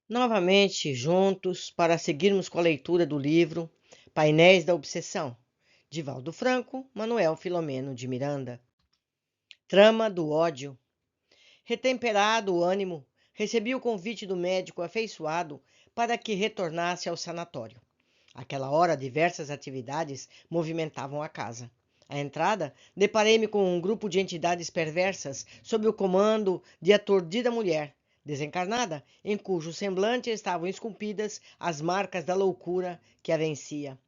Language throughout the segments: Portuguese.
Novamente juntos para seguirmos com a leitura do livro Painéis da Obsessão, de Valdo Franco, Manuel Filomeno de Miranda. Trama do ódio. Retemperado o ânimo, recebi o convite do médico afeiçoado para que retornasse ao sanatório. Àquela hora, diversas atividades movimentavam a casa. À entrada, deparei-me com um grupo de entidades perversas sob o comando de aturdida mulher, desencarnada, em cujo semblante estavam esculpidas as marcas da loucura que a vencia.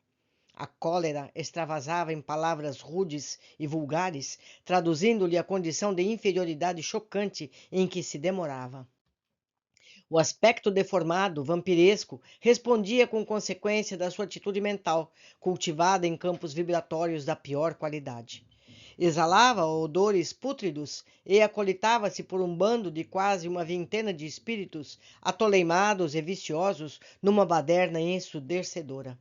A cólera extravasava em palavras rudes e vulgares, traduzindo-lhe a condição de inferioridade chocante em que se demorava. O aspecto deformado, vampiresco, respondia com consequência da sua atitude mental, cultivada em campos vibratórios da pior qualidade. Exalava odores pútridos e acolitava-se por um bando de quase uma vintena de espíritos atoleimados e viciosos numa baderna ensurdecedora.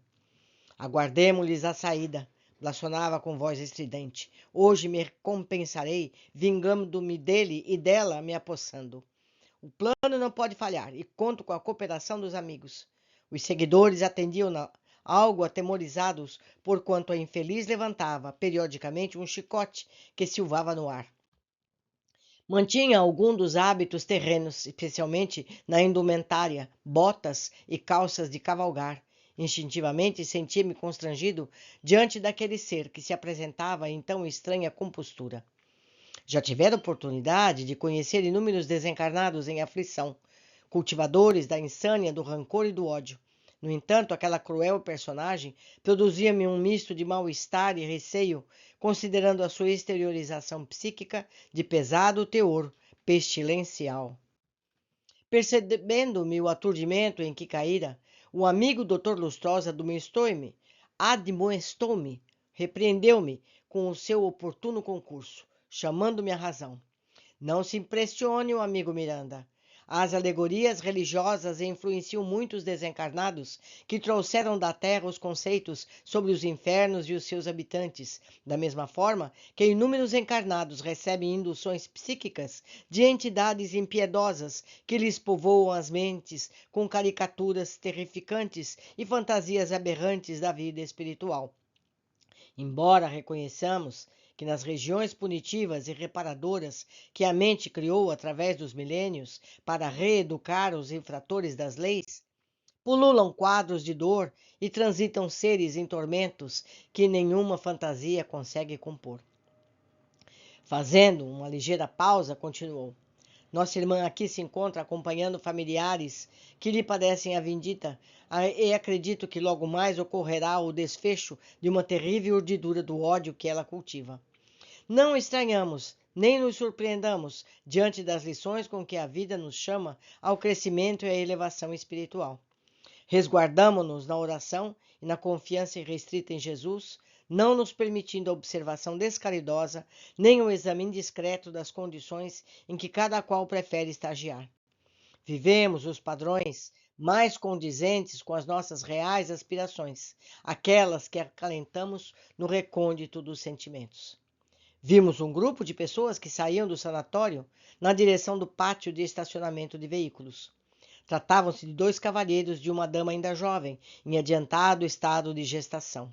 Aguardemo-lhes a saída, blasonava com voz estridente. Hoje me recompensarei, vingando-me dele e dela me apossando. O plano não pode falhar e conto com a cooperação dos amigos. Os seguidores atendiam-na, algo atemorizados, porquanto a infeliz levantava, periodicamente, um chicote que silvava no ar. Mantinha algum dos hábitos terrenos, especialmente na indumentária, botas e calças de cavalgar. Instintivamente sentia-me constrangido diante daquele ser que se apresentava em tão estranha compostura. Já tivera oportunidade de conhecer inúmeros desencarnados em aflição, cultivadores da insânia, do rancor e do ódio. No entanto, aquela cruel personagem produzia-me um misto de mal-estar e receio, considerando a sua exteriorização psíquica de pesado teor pestilencial. Percebendo-me o aturdimento em que caíra, o amigo Dr. Lustrosa admoestou-me, repreendeu-me com o seu oportuno concurso, chamando-me à razão. Não se impressione, o amigo Miranda. As alegorias religiosas influenciam muitos desencarnados que trouxeram da terra os conceitos sobre os infernos e os seus habitantes, da mesma forma que inúmeros encarnados recebem induções psíquicas de entidades impiedosas que lhes povoam as mentes com caricaturas terrificantes e fantasias aberrantes da vida espiritual. Embora reconheçamos que nas regiões punitivas e reparadoras que a mente criou através dos milênios para reeducar os infratores das leis, pululam quadros de dor e transitam seres em tormentos que nenhuma fantasia consegue compor. Fazendo uma ligeira pausa, continuou. Nossa irmã aqui se encontra acompanhando familiares que lhe padecem a vindita, e acredito que logo mais ocorrerá o desfecho de uma terrível urdidura do ódio que ela cultiva. Não estranhamos, nem nos surpreendamos diante das lições com que a vida nos chama ao crescimento e à elevação espiritual. Resguardamo-nos na oração e na confiança irrestrita em Jesus, não nos permitindo a observação descaridosa, nem o exame indiscreto das condições em que cada qual prefere estagiar. Vivemos os padrões mais condizentes com as nossas reais aspirações, aquelas que acalentamos no recôndito dos sentimentos. Vimos um grupo de pessoas que saíam do sanatório na direção do pátio de estacionamento de veículos. Tratavam-se de dois cavalheiros de uma dama ainda jovem, em adiantado estado de gestação.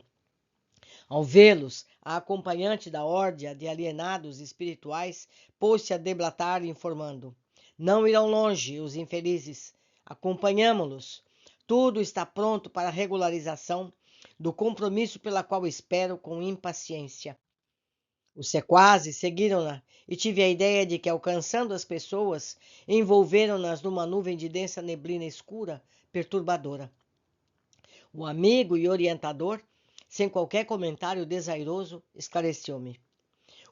Ao vê-los, a acompanhante da horda de alienados espirituais pôs-se a deblatar, informando: Não irão longe, os infelizes. Acompanhamo-los. Tudo está pronto para a regularização do compromisso pela qual espero com impaciência. Os sequazes seguiram-na e tive a ideia de que, alcançando as pessoas, envolveram-nas numa nuvem de densa neblina escura, perturbadora. O amigo e orientador, sem qualquer comentário desairoso, esclareceu-me.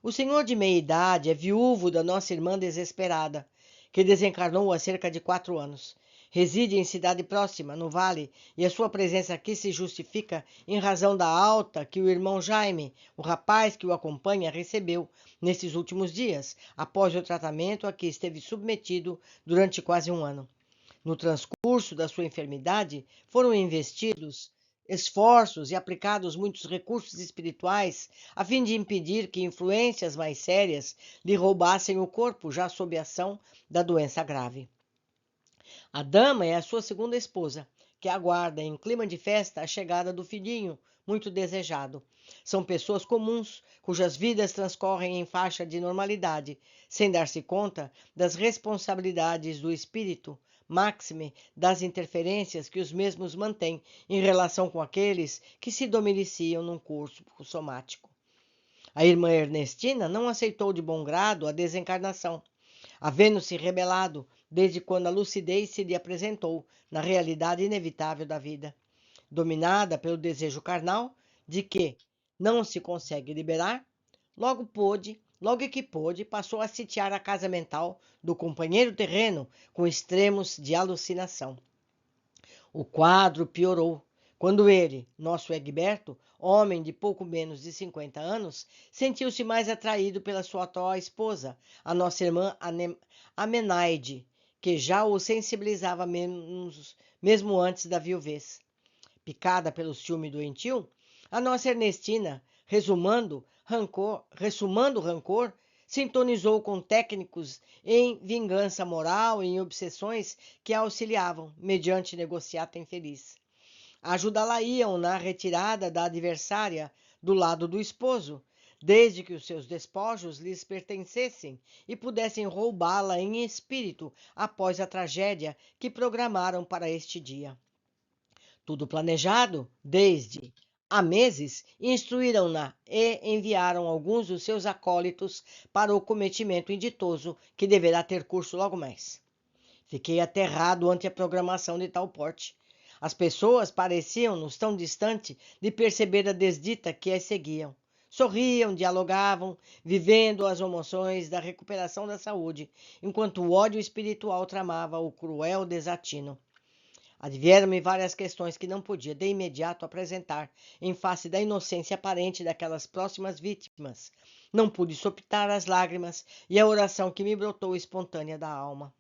O senhor de meia idade é viúvo da nossa irmã desesperada, que desencarnou há cerca de 4 anos. Reside em cidade próxima, no vale, e a sua presença aqui se justifica em razão da alta que o irmão Jaime, o rapaz que o acompanha, recebeu nesses últimos dias, após o tratamento a que esteve submetido durante quase um ano. No transcurso da sua enfermidade, foram investidos esforços e aplicados muitos recursos espirituais a fim de impedir que influências mais sérias lhe roubassem o corpo já sob a ação da doença grave. A dama é a sua segunda esposa, que aguarda em clima de festa a chegada do filhinho, muito desejado. São pessoas comuns, cujas vidas transcorrem em faixa de normalidade, sem dar-se conta das responsabilidades do espírito, máxime das interferências que os mesmos mantêm em relação com aqueles que se domiciliam num corpo somático. A irmã Ernestina não aceitou de bom grado a desencarnação, havendo-se rebelado desde quando a lucidez se lhe apresentou na realidade inevitável da vida, dominada pelo desejo carnal, de que não se consegue liberar, logo que pôde, passou a sitiar a casa mental do companheiro terreno com extremos de alucinação. O quadro piorou quando ele, nosso Egberto, homem de pouco menos de 50 anos, sentiu-se mais atraído pela sua atual esposa, a nossa irmã Amenaide, que já o sensibilizava menos, mesmo antes da viuvez. Picada pelo ciúme doentio, a nossa Ernestina, ressumando rancor, sintonizou com técnicos em vingança moral e em obsessões que a auxiliavam, mediante negociata infeliz. Ajudá-la-iam na retirada da adversária do lado do esposo, desde que os seus despojos lhes pertencessem e pudessem roubá-la em espírito após a tragédia que programaram para este dia. Tudo planejado desde há meses, instruíram-na e enviaram alguns dos seus acólitos para o cometimento inditoso que deverá ter curso logo mais. Fiquei aterrado ante a programação de tal porte. As pessoas pareciam-nos tão distante de perceber a desdita que as seguiam. Sorriam, dialogavam, vivendo as emoções da recuperação da saúde, enquanto o ódio espiritual tramava o cruel desatino. Advieram-me várias questões que não podia de imediato apresentar em face da inocência aparente daquelas próximas vítimas. Não pude sopitar as lágrimas e a oração que me brotou espontânea da alma.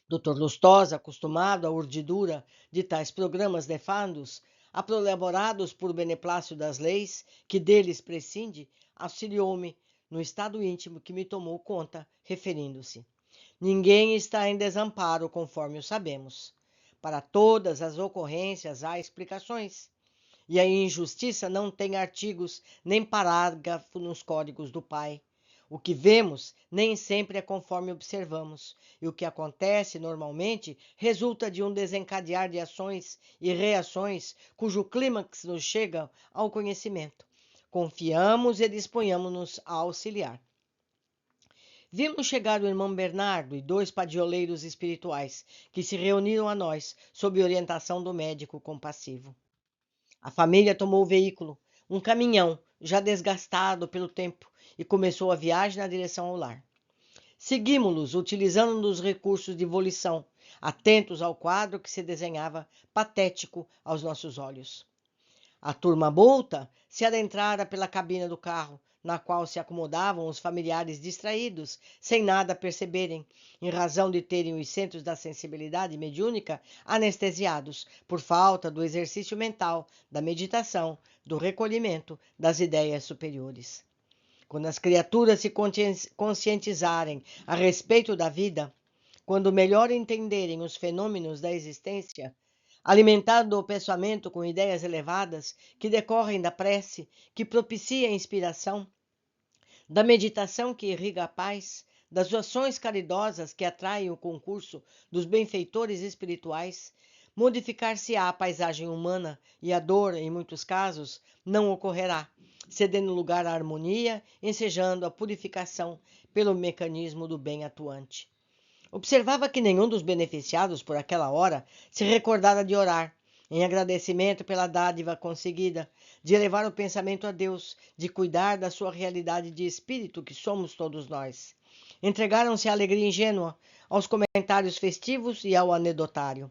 Dr. Lustosa, acostumado à urdidura de tais programas nefandos, elaborados por beneplácito das leis, que deles prescinde, auxiliou-me no estado íntimo que me tomou conta, referindo-se. Ninguém está em desamparo, conforme o sabemos. Para todas as ocorrências há explicações, e a injustiça não tem artigos nem parágrafo nos códigos do Pai. O que vemos nem sempre é conforme observamos, e o que acontece normalmente resulta de um desencadear de ações e reações cujo clímax nos chega ao conhecimento. Confiamos e disponhamos-nos a auxiliar. Vimos chegar o irmão Bernardo e 2 padioleiros espirituais, que se reuniram a nós, sob orientação do médico compassivo. A família tomou o veículo, um caminhão, já desgastado pelo tempo, e começou a viagem na direção ao lar. Seguimos-los, utilizando os recursos de volição, atentos ao quadro que se desenhava patético aos nossos olhos. A turma multa se adentrara pela cabina do carro, na qual se acomodavam os familiares distraídos, sem nada perceberem, em razão de terem os centros da sensibilidade mediúnica anestesiados, por falta do exercício mental, da meditação, do recolhimento das ideias superiores. Quando as criaturas se conscientizarem a respeito da vida, quando melhor entenderem os fenômenos da existência, alimentado o pensamento com ideias elevadas que decorrem da prece, que propicia a inspiração, da meditação que irriga a paz, das ações caridosas que atraem o concurso dos benfeitores espirituais, modificar-se-á a paisagem humana e a dor, em muitos casos, não ocorrerá, cedendo lugar à harmonia, ensejando a purificação pelo mecanismo do bem atuante. Observava que nenhum dos beneficiados por aquela hora se recordara de orar, em agradecimento pela dádiva conseguida, de elevar o pensamento a Deus, de cuidar da sua realidade de espírito que somos todos nós. Entregaram-se à alegria ingênua, aos comentários festivos e ao anedotário.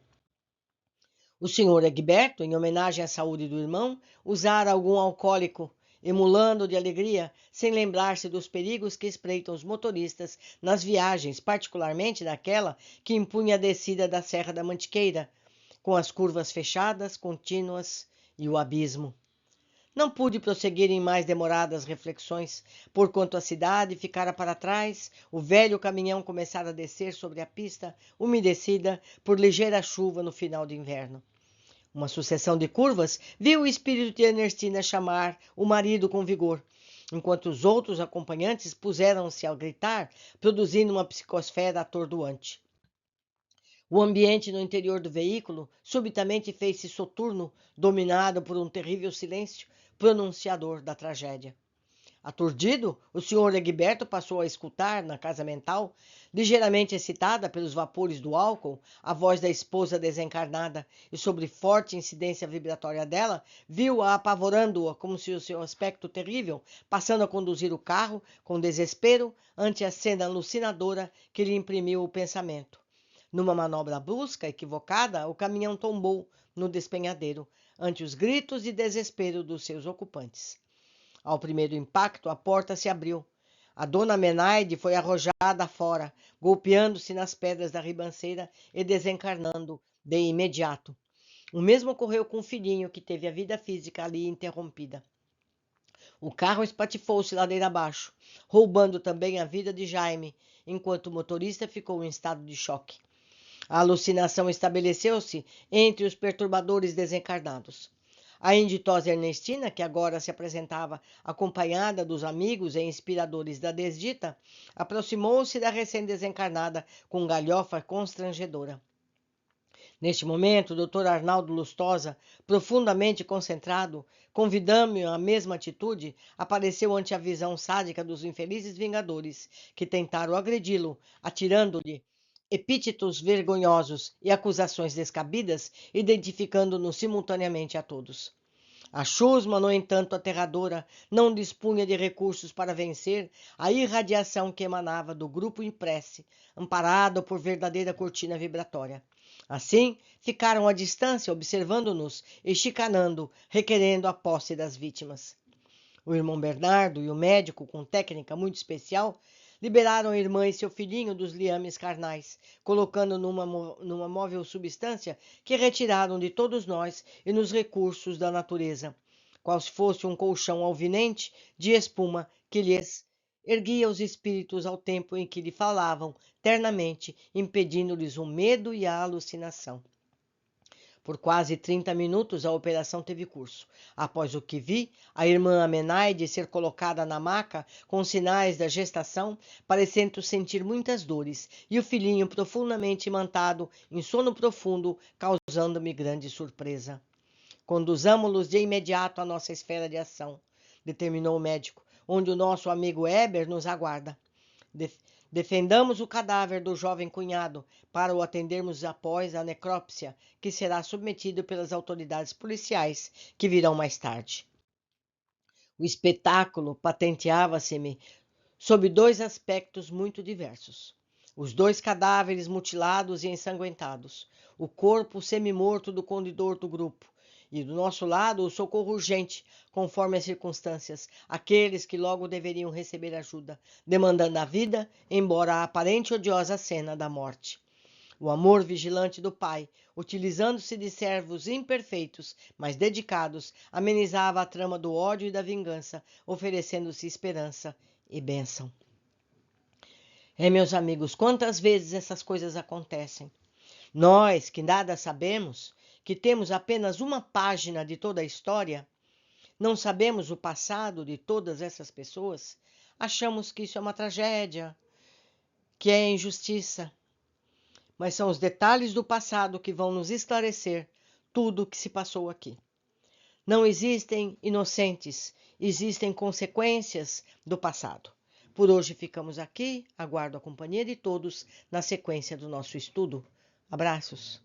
O senhor Egberto, em homenagem à saúde do irmão, usara algum alcoólico, emulando de alegria, sem lembrar-se dos perigos que espreitam os motoristas nas viagens, particularmente naquela que impunha a descida da Serra da Mantiqueira, com as curvas fechadas, contínuas e o abismo. Não pude prosseguir em mais demoradas reflexões, porquanto a cidade ficara para trás, o velho caminhão começara a descer sobre a pista, umedecida por ligeira chuva no final do inverno. Uma sucessão de curvas viu o espírito de Ernestina chamar o marido com vigor, enquanto os outros acompanhantes puseram-se a gritar, produzindo uma psicosfera atordoante. O ambiente no interior do veículo subitamente fez-se soturno, dominado por um terrível silêncio pronunciador da tragédia. Aturdido, o senhor Egberto passou a escutar, na casa mental, ligeiramente excitada pelos vapores do álcool, a voz da esposa desencarnada e, sobre forte incidência vibratória dela, viu-a apavorando-a como se o seu aspecto terrível, passando a conduzir o carro com desespero ante a cena alucinadora que lhe imprimiu o pensamento. Numa manobra brusca, equivocada, o caminhão tombou no despenhadeiro, ante os gritos de desespero dos seus ocupantes. Ao primeiro impacto, a porta se abriu. A dona Menaide foi arrojada fora, golpeando-se nas pedras da ribanceira e desencarnando de imediato. O mesmo ocorreu com o filhinho, que teve a vida física ali interrompida. O carro espatifou-se ladeira abaixo, roubando também a vida de Jaime, enquanto o motorista ficou em estado de choque. A alucinação estabeleceu-se entre os perturbadores desencarnados. A inditosa Ernestina, que agora se apresentava acompanhada dos amigos e inspiradores da desdita, aproximou-se da recém-desencarnada com galhofa constrangedora. Neste momento, o Dr. Arnaldo Lustosa, profundamente concentrado, convidando-me à mesma atitude, apareceu ante a visão sádica dos infelizes vingadores, que tentaram agredi-lo, atirando-lhe epítetos vergonhosos e acusações descabidas, identificando-nos simultaneamente a todos. A chusma, no entanto aterradora, não dispunha de recursos para vencer a irradiação que emanava do grupo em prece, amparado por verdadeira cortina vibratória. Assim, ficaram à distância, observando-nos e chicanando, requerendo a posse das vítimas. O irmão Bernardo e o médico, com técnica muito especial, liberaram a irmã e seu filhinho dos liames carnais, colocando numa móvel substância que retiraram de todos nós e nos recursos da natureza, qual se fosse um colchão alvinente de espuma que lhes erguia os espíritos ao tempo em que lhe falavam ternamente, impedindo-lhes o medo e a alucinação. Por quase 30 minutos a operação teve curso. Após o que vi, a irmã Amenaide ser colocada na maca com sinais da gestação, parecendo sentir muitas dores, e o filhinho profundamente imantado em sono profundo, causando-me grande surpresa. Conduzamo-los de imediato à nossa esfera de ação, determinou o médico, onde o nosso amigo Eber nos aguarda. Defendamos o cadáver do jovem cunhado para o atendermos após a necrópsia, que será submetido pelas autoridades policiais que virão mais tarde. O espetáculo patenteava-se-me sob dois aspectos muito diversos. Os dois cadáveres mutilados e ensanguentados, o corpo semi-morto do condidor do grupo, e do nosso lado o socorro urgente, conforme as circunstâncias, aqueles que logo deveriam receber ajuda, demandando a vida, embora a aparente odiosa cena da morte. O amor vigilante do pai, utilizando-se de servos imperfeitos, mas dedicados, amenizava a trama do ódio e da vingança, oferecendo-se esperança e bênção. Meus amigos, quantas vezes essas coisas acontecem? Nós, que nada sabemos, que temos apenas uma página de toda a história, não sabemos o passado de todas essas pessoas, achamos que isso é uma tragédia, que é injustiça. Mas são os detalhes do passado que vão nos esclarecer tudo o que se passou aqui. Não existem inocentes, existem consequências do passado. Por hoje ficamos aqui, aguardo a companhia de todos na sequência do nosso estudo. Abraços.